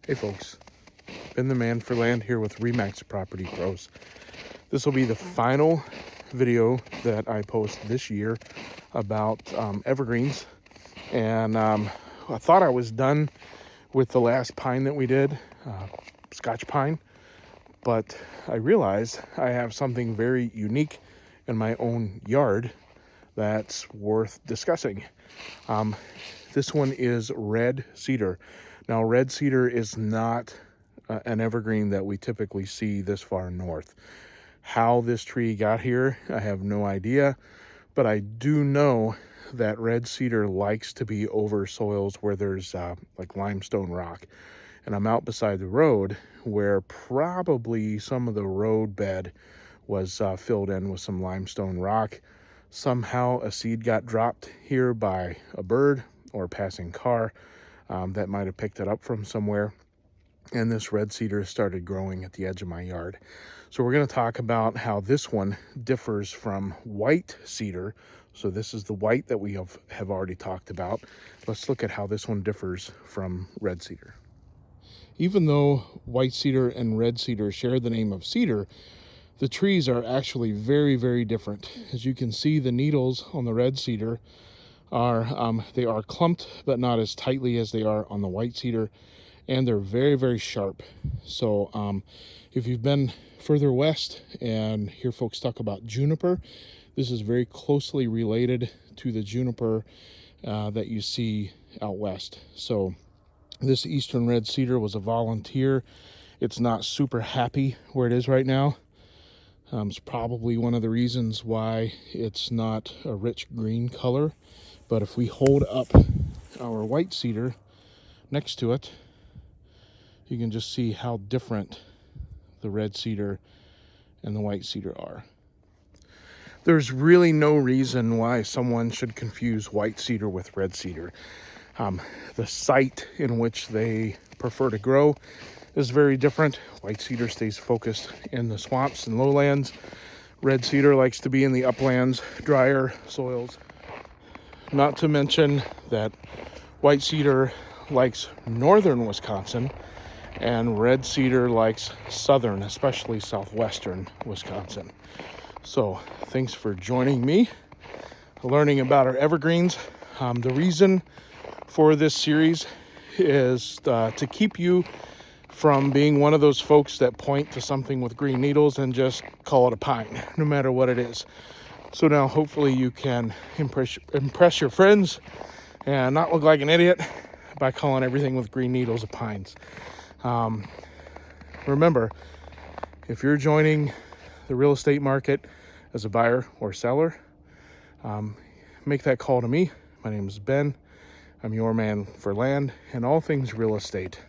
Hey folks, Ben the Man for Land here with Remax Property Pros. This will be the final video that I post this year about evergreens, and I thought I was done with the last pine that we did, Scotch pine, but I realized I have something very unique in my own yard that's worth discussing. This one is red cedar. Now, red cedar is not an evergreen that we typically see this far north. How this tree got here, I have no idea, but I do know that red cedar likes to be over soils where there's like limestone rock. And I'm out beside the road where probably some of the road bed was filled in with some limestone rock. Somehow a seed got dropped here by a bird or a passing car that might have picked it up from somewhere, and this red cedar started growing at the edge of my yard. So we're going to talk about how this one differs from white cedar. So this is the white that we have already talked about. Let's look at how this one differs from red cedar. Even though white cedar and red cedar share the name of cedar, the trees are actually very, very different. As you can see, the needles on the red cedar are they are clumped, but not as tightly as they are on the white cedar, and they're very, very sharp. So if you've been further west and hear folks talk about juniper, this is very closely related to the juniper that you see out west. So this eastern red cedar was a volunteer. It's not super happy where it is right now. It's probably one of the reasons why it's not a rich green color. But if we hold up our white cedar next to it, you can just see how different the red cedar and the white cedar are. There's really no reason why someone should confuse white cedar with red cedar. The site in which they prefer to grow is very different. White cedar stays focused in the swamps and lowlands. Red cedar likes to be in the uplands, drier soils. Not to mention that white cedar likes northern Wisconsin and red cedar likes southern, especially southwestern Wisconsin. So thanks for joining me, learning about our evergreens. The reason for this series is to keep you from being one of those folks that point to something with green needles and just call it a pine, no matter what it is. So now hopefully you can impress your friends and not look like an idiot by calling everything with green needles a pines. Remember, if you're joining the real estate market as a buyer or seller, make that call to me. My name is Ben. I'm your man for land and all things real estate.